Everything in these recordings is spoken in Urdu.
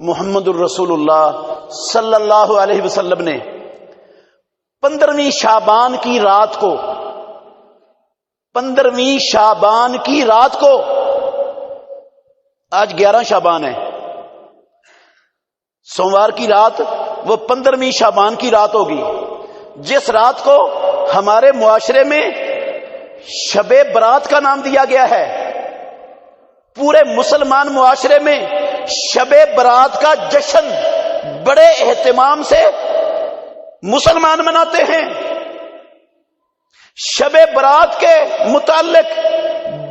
محمد الرسول اللہ صلی اللہ علیہ وسلم نے 15ویں شعبان کی رات کو 15ویں شعبان کی رات کو، آج 11 شعبان ہے، سوموار کی رات وہ 15ویں شعبان کی رات ہوگی، جس رات کو ہمارے معاشرے میں شب برات کا نام دیا گیا ہے۔ پورے مسلمان معاشرے میں شب برات کا جشن بڑے اہتمام سے مسلمان مناتے ہیں۔ شب برات کے متعلق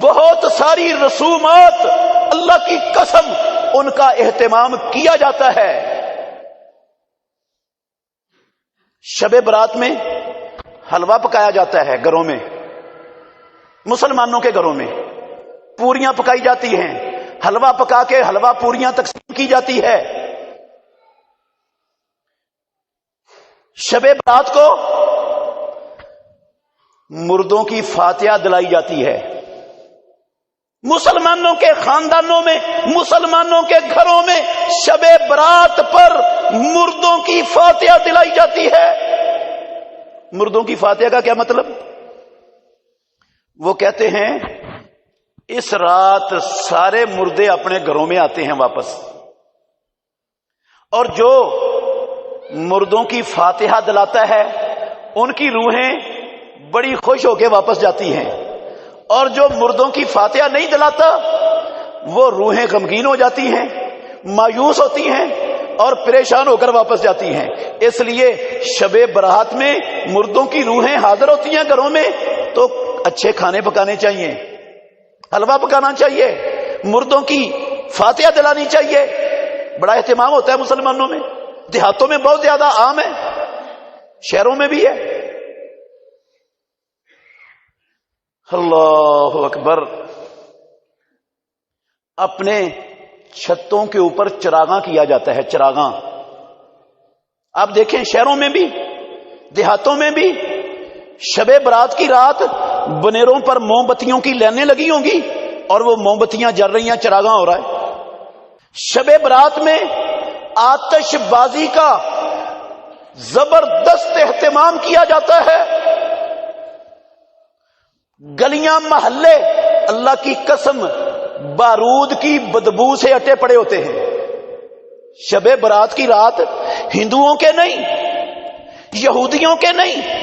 بہت ساری رسومات، اللہ کی قسم ان کا اہتمام کیا جاتا ہے۔ شب برات میں حلوہ پکایا جاتا ہے گھروں میں، مسلمانوں کے گھروں میں پوریاں پکائی جاتی ہیں، حلوہ پکا کے حلوہ پوریاں تقسیم کی جاتی ہے۔ شب برات کو مردوں کی فاتحہ دلائی جاتی ہے۔ مسلمانوں کے خاندانوں میں، مسلمانوں کے گھروں میں شب برات پر مردوں کی فاتحہ دلائی جاتی ہے۔ مردوں کی فاتحہ کا کیا مطلب؟ وہ کہتے ہیں اس رات سارے مردے اپنے گھروں میں آتے ہیں واپس، اور جو مردوں کی فاتحہ دلاتا ہے ان کی روحیں بڑی خوش ہو کے واپس جاتی ہیں، اور جو مردوں کی فاتحہ نہیں دلاتا وہ روحیں غمگین ہو جاتی ہیں، مایوس ہوتی ہیں اور پریشان ہو کر واپس جاتی ہیں۔ اس لیے شب برات میں مردوں کی روحیں حاضر ہوتی ہیں گھروں میں تو اچھے کھانے پکانے چاہیے، حلوہ پکانا چاہیے، مردوں کی فاتحہ دلانی چاہیے۔ بڑا اہتمام ہوتا ہے مسلمانوں میں، دیہاتوں میں بہت زیادہ عام ہے، شہروں میں بھی ہے۔ اللہ اکبر۔ اپنے چھتوں کے اوپر چراغاں کیا جاتا ہے، چراغاں۔ آپ دیکھیں شہروں میں بھی دیہاتوں میں بھی شب برات کی رات بنیروں پر موم بتیوں کی لائنیں لگی ہوں گی اور وہ موم بتیاں جل رہی ہیں، چراغاں ہو رہا ہے۔ شب برات میں آتش بازی کا زبردست اہتمام کیا جاتا ہے۔ گلیاں محلے اللہ کی قسم بارود کی بدبو سے اٹے پڑے ہوتے ہیں۔ شب برات کی رات ہندوؤں کے نہیں، یہودیوں کے نہیں،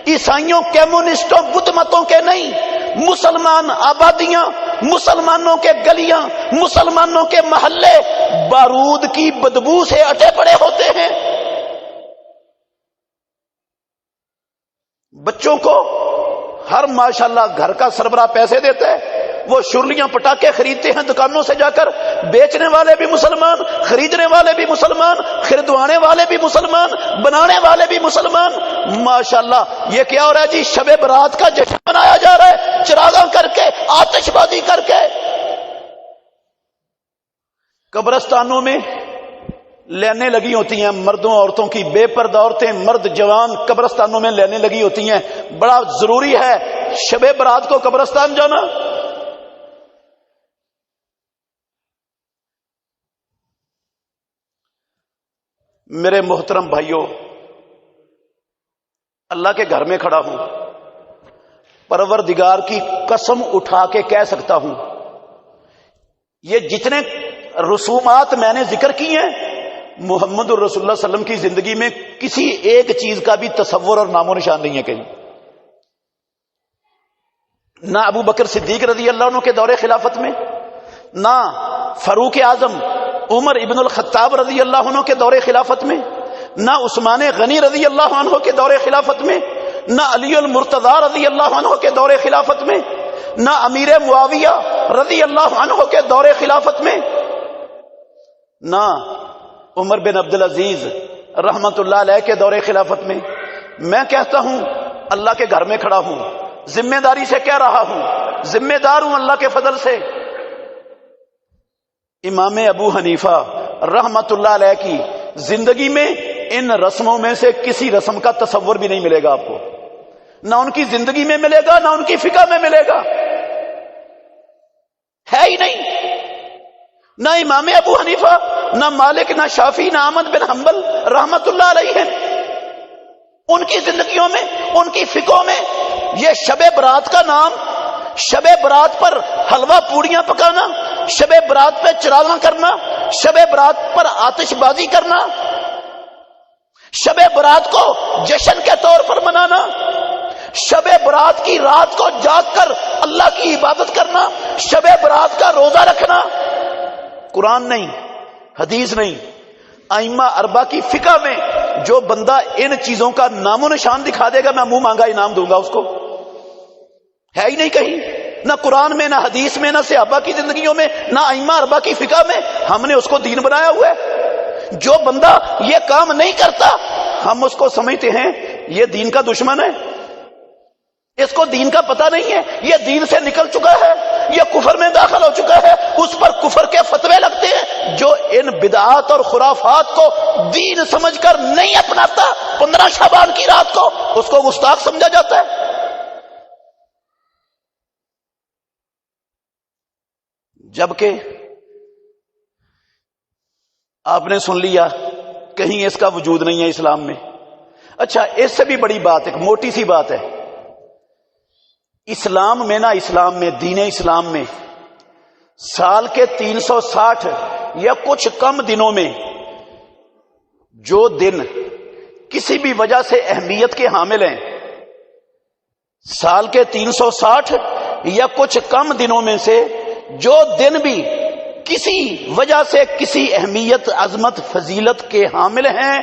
عیسائیوں کمیونسٹوں بدھ متوں کے نہیں، مسلمان آبادیاں، مسلمانوں کے گلیاں، مسلمانوں کے محلے بارود کی بدبو سے اٹے پڑے ہوتے ہیں۔ بچوں کو ہر ماشاءاللہ گھر کا سربراہ پیسے دیتا ہے، وہ شرلیاں پٹاخے خریدتے ہیں دکانوں سے جا کر، بیچنے والے بھی مسلمان، خریدنے والے بھی مسلمان، خریدوانے والے بھی مسلمان، بنانے والے بھی مسلمان۔ ماشاءاللہ یہ کیا ہو رہا ہے جی؟ شب برات کا جشن منایا جا رہا ہے، چراغاں کر کے، آتش بازی کر کے۔ قبرستانوں میں لائنیں لگی ہوتی ہیں مردوں عورتوں کی، بے پردہ عورتیں، مرد جوان، قبرستانوں میں لائنیں لگی ہوتی ہیں۔ بڑا ضروری ہے شب برات کو قبرستان جانا۔ میرے محترم بھائیوں، اللہ کے گھر میں کھڑا ہوں، پروردگار کی قسم اٹھا کے کہہ سکتا ہوں یہ جتنے رسومات میں نے ذکر کی ہیں، محمد الرسول اللہ صلی اللہ علیہ وسلم کی زندگی میں کسی ایک چیز کا بھی تصور اور نام و نشان نہیں ہے کہیں۔ نہ ابو بکر صدیق رضی اللہ عنہ کے دور خلافت میں، نہ فاروق اعظم عمر ابن الخطاب رضی اللہ عنہ کے دور خلافت میں، نہ عثمان غنی رضی اللہ عنہ کے دور خلافت میں، نہ علی المرتضی رضی اللہ عنہ کے دور خلافت میں، نہ امیر معاویہ رضی اللہ عنہ کے دور خلافت میں، نہ عمر بن عبدالعزیز رحمت اللہ علیہ کے دور خلافت میں۔ میں کہتا ہوں اللہ کے گھر میں کھڑا ہوں، ذمہ داری سے کہہ رہا ہوں، ذمہ دار ہوں اللہ کے فضل سے۔ امام ابو حنیفہ رحمت اللہ علیہ کی زندگی میں ان رسموں میں سے کسی رسم کا تصور بھی نہیں ملے گا آپ کو، نہ ان کی زندگی میں ملے گا، نہ ان کی فقہ میں ملے گا، ہے ہی نہیں۔ نہ امام ابو حنیفہ، نہ مالک، نہ شافعی، نہ احمد بن حنبل رحمت اللہ علیہ، ان کی زندگیوں میں، ان کی فقہوں میں یہ شب برات کا نام، شب برات پر حلوہ پوڑیاں پکانا، شب برات پہ چراغاں کرنا، شب برات پر آتش بازی کرنا، شب برات کو جشن کے طور پر منانا، شب برات کی رات کو جاگ کر اللہ کی عبادت کرنا، شب برات کا روزہ رکھنا، قرآن نہیں، حدیث نہیں، ائمہ اربعہ کی فقہ میں جو بندہ ان چیزوں کا نام و نشان دکھا دے گا میں منہ مانگا انعام دوں گا اس کو، ہے ہی نہیں کہیں، نہ قرآن میں، نہ حدیث میں، نہ صحابہ کی زندگیوں میں، نہ ائمہ اربعہ کی فقہ میں، ہم نے اس کو دین بنایا ہوا ہے۔ جو بندہ یہ کام نہیں کرتا ہم اس کو سمجھتے ہیں یہ دین کا دشمن ہے، اس کو دین کا پتہ نہیں ہے، یہ دین سے نکل چکا ہے، یہ کفر میں داخل ہو چکا ہے، اس پر کفر کے فتوے لگتے ہیں۔ جو ان بدعات اور خرافات کو دین سمجھ کر نہیں اپناتا 15 شعبان کی رات کو اس کو گستاخ سمجھا جاتا ہے۔ جبکہ آپ نے سن لیا کہیں اس کا وجود نہیں ہے اسلام میں۔ اچھا، اس سے بھی بڑی بات، ایک موٹی سی بات ہے، اسلام میں، اسلام میں، دین اسلام میں سال کے 360 یا کچھ کم دنوں میں جو دن کسی بھی وجہ سے اہمیت کے حامل ہیں، سال کے 360 یا کچھ کم دنوں میں سے جو دن بھی کسی وجہ سے کسی اہمیت، عظمت، فضیلت کے حامل ہیں،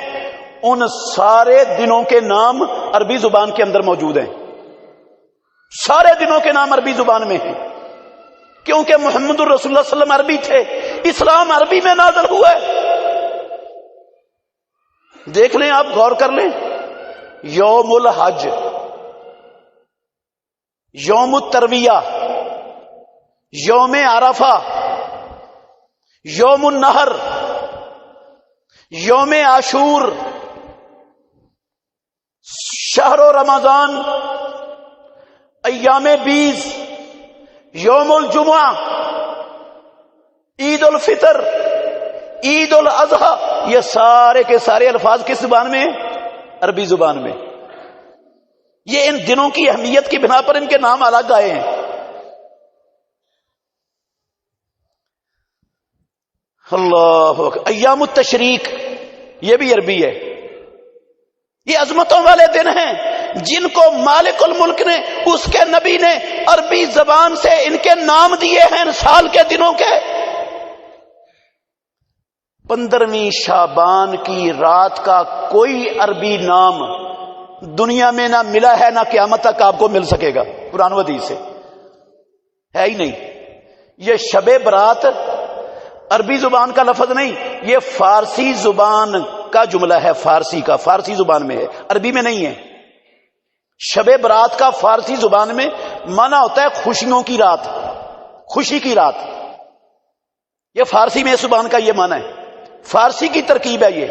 ان سارے دنوں کے نام عربی زبان کے اندر موجود ہیں۔ سارے دنوں کے نام عربی زبان میں ہیں، کیونکہ محمد الرسول اللہ صلی اللہ علیہ وسلم عربی تھے، اسلام عربی میں نازل ہوا ہے۔ دیکھ لیں، آپ غور کر لیں، یوم الحج، یوم الترویہ، یوم عرفہ، یوم النحر، یوم عاشور، شہر رمضان، ایام بیس، یوم الجمعہ، عید الفطر، عید الاضحیٰ، یہ سارے کے سارے الفاظ کس زبان میں ہیں؟ عربی زبان میں۔ یہ ان دنوں کی اہمیت کی بنا پر ان کے نام الگ آئے ہیں۔ اللہ اکبر۔ ایام التشریق یہ بھی عربی ہے۔ یہ عظمتوں والے دن ہیں جن کو مالک الملک نے، اس کے نبی نے عربی زبان سے ان کے نام دیے ہیں سال کے دنوں کے۔ 15ویں شعبان کی رات کا کوئی عربی نام دنیا میں نہ ملا ہے، نہ قیامت تک آپ کو مل سکے گا، قرآن و حدیث سے ہے ہی نہیں۔ یہ شب برات عربی زبان کا لفظ نہیں، یہ فارسی زبان کا جملہ ہے، فارسی کا، فارسی زبان میں ہے، عربی میں نہیں ہے۔ شب برات کا فارسی زبان میں معنی ہوتا ہے خوشیوں کی رات، خوشی کی رات۔ یہ فارسی میں اس زبان کا یہ معنی ہے، فارسی کی ترکیب ہے یہ۔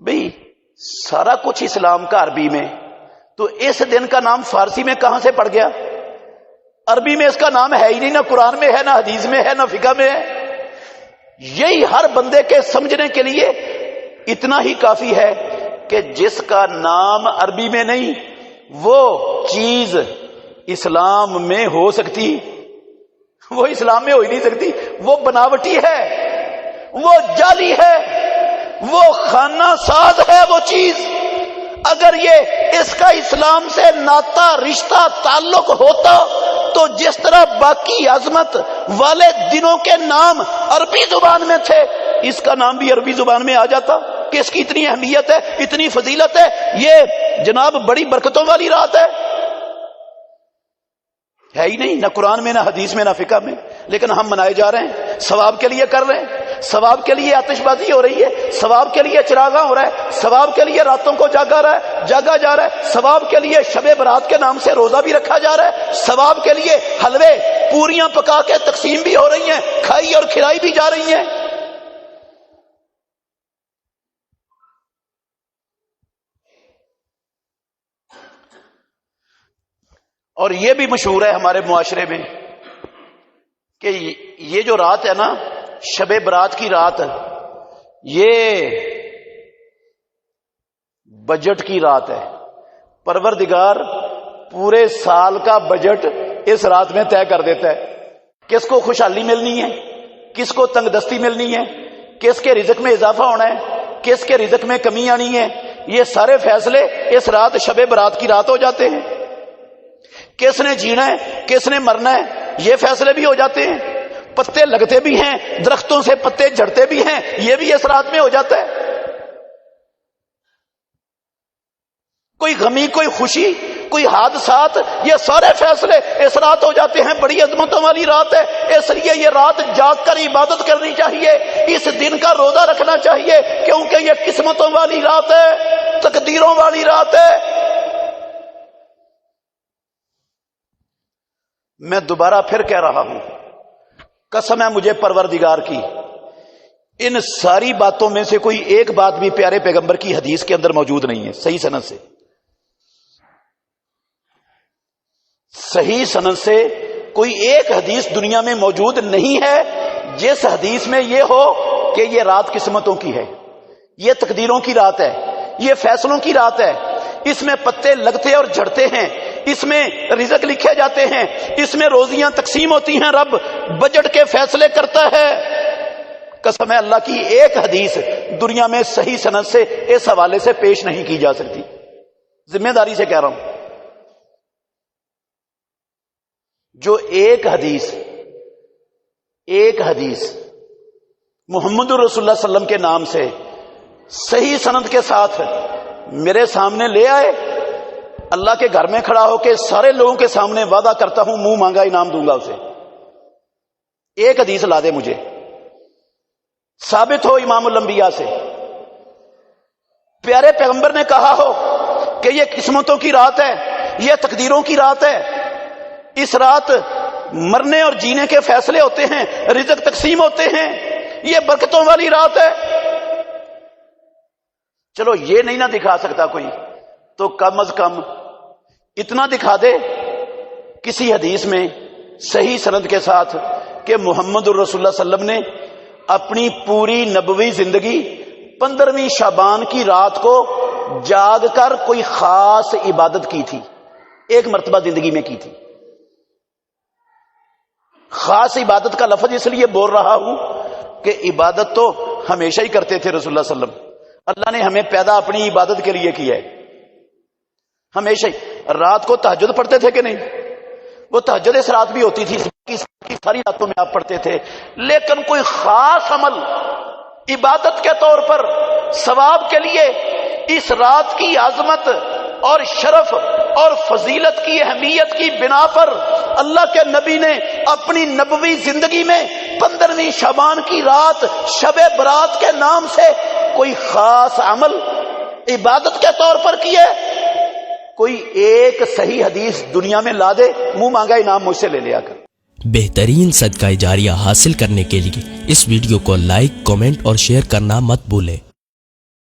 بھئی سارا کچھ اسلام کا عربی میں، تو اس دن کا نام فارسی میں کہاں سے پڑ گیا؟ عربی میں اس کا نام ہے ہی نہیں، نہ قرآن میں ہے، نہ حدیث میں ہے، نہ فقہ میں ہے۔ یہی ہر بندے کے سمجھنے کے لیے اتنا ہی کافی ہے کہ جس کا نام عربی میں نہیں، وہ چیز اسلام میں ہو سکتی، وہ اسلام میں ہو ہی نہیں سکتی، وہ بناوٹی ہے، وہ جعلی ہے، وہ خانہ ساز ہے وہ چیز۔ اگر یہ اس کا اسلام سے ناتا، رشتہ، تعلق ہوتا تو جس طرح باقی عظمت والے دنوں کے نام عربی زبان میں تھے، اس کا نام بھی عربی زبان میں آ جاتا کہ اس کی اتنی اہمیت ہے، اتنی فضیلت ہے، یہ جناب بڑی برکتوں والی رات ہے ہی نہیں، نہ قرآن میں، نہ حدیث میں، نہ فقہ میں۔ لیکن ہم منائے جا رہے ہیں، ثواب کے لیے کر رہے ہیں، ثواب کے لیے آتش بازی ہو رہی ہے، ثواب کے لیے چراغاں ہو رہا ہے، ثواب کے لیے راتوں کو جاگا جا رہا ہے، ثواب کے لیے شب برات کے نام سے روزہ بھی رکھا جا رہا ہے، ثواب کے لیے حلوے پوریاں پکا کے تقسیم بھی ہو رہی ہیں، کھائی اور کھلائی بھی جا رہی ہیں۔ اور یہ بھی مشہور ہے ہمارے معاشرے میں کہ یہ جو رات ہے نا، شب برات کی رات، یہ بجٹ کی رات ہے۔ پروردگار پورے سال کا بجٹ اس رات میں طے کر دیتا ہے، کس کو خوشحالی ملنی ہے، کس کو تنگ دستی ملنی ہے، کس کے رزق میں اضافہ ہونا ہے، کس کے رزق میں کمی آنی ہے۔ یہ سارے فیصلے اس رات شب برات کی رات ہو جاتے ہیں۔ کس نے جینا ہے، کس نے مرنا ہے، یہ فیصلے بھی ہو جاتے ہیں۔ پتے لگتے بھی ہیں، درختوں سے پتے جھڑتے بھی ہیں، یہ بھی اس رات میں ہو جاتا ہے۔ کوئی غمی، کوئی خوشی، کوئی حادثات، یہ سارے فیصلے اس رات ہو جاتے ہیں۔ بڑی عظمتوں والی رات ہے، اس لیے یہ رات جاگ کر عبادت کرنی چاہیے، اس دن کا روزہ رکھنا چاہیے، کیونکہ یہ قسمتوں والی رات ہے، تقدیروں والی رات ہے۔ میں دوبارہ پھر کہہ رہا ہوں، قسم ہے مجھے پروردگار کی، ان ساری باتوں میں سے کوئی ایک بات بھی پیارے پیغمبر کی حدیث کے اندر موجود نہیں ہے صحیح سند سے۔ صحیح سند سے کوئی ایک حدیث دنیا میں موجود نہیں ہے جس حدیث میں یہ ہو کہ یہ رات قسمتوں کی ہے، یہ تقدیروں کی رات ہے، یہ فیصلوں کی رات ہے، اس میں پتے لگتے اور جھڑتے ہیں، اس میں رزق لکھے جاتے ہیں، اس میں روزیاں تقسیم ہوتی ہیں، رب بجٹ کے فیصلے کرتا ہے۔ قسم ہے اللہ کی، ایک حدیث دنیا میں صحیح سند سے اس حوالے سے پیش نہیں کی جا سکتی، ذمہ داری سے کہہ رہا ہوں۔ جو ایک حدیث محمد رسول اللہ صلی اللہ علیہ وسلم کے نام سے صحیح سند کے ساتھ میرے سامنے لے آئے، اللہ کے گھر میں کھڑا ہو کے سارے لوگوں کے سامنے وعدہ کرتا ہوں منہ مانگا انعام دوں گا اسے۔ ایک حدیث لا دے مجھے، ثابت ہو امام الانبیاء سے، پیارے پیغمبر نے کہا ہو کہ یہ قسمتوں کی رات ہے، یہ تقدیروں کی رات ہے، اس رات مرنے اور جینے کے فیصلے ہوتے ہیں، رزق تقسیم ہوتے ہیں، یہ برکتوں والی رات ہے۔ چلو یہ نہیں نہ دکھا سکتا کوئی، تو کم از کم اتنا دکھا دے کسی حدیث میں صحیح سند کے ساتھ کہ محمد الرسول اللہ صلی اللہ علیہ وسلم نے اپنی پوری نبوی زندگی 15ویں شعبان کی رات کو جاگ کر کوئی خاص عبادت کی تھی، ایک مرتبہ زندگی میں کی تھی۔ خاص عبادت کا لفظ اس لیے بول رہا ہوں کہ عبادت تو ہمیشہ ہی کرتے تھے رسول اللہ صلی اللہ علیہ وسلم، اللہ نے ہمیں پیدا اپنی عبادت کے لیے کیا ہے، ہمیشہ ہی۔ رات کو تہجد پڑھتے تھے کہ نہیں؟ وہ تہجد اس رات بھی ہوتی تھی، ساری راتوں میں آپ پڑھتے تھے، لیکن کوئی خاص عمل عبادت کے طور پر ثواب کے لیے اس رات کی عظمت اور شرف اور فضیلت کی اہمیت کی بنا پر اللہ کے نبی نے اپنی نبوی زندگی میں 15ویں شعبان کی رات شب برات کے نام سے کوئی خاص عمل عبادت کے طور پر کیے۔ کوئی ایک صحیح حدیث دنیا میں لا دے، منہ مانگا انعام مجھ سے لے لیا کر۔ بہترین صدقہ جاریہ حاصل کرنے کے لیے اس ویڈیو کو لائک، کمنٹ اور شیئر کرنا مت بھولیں۔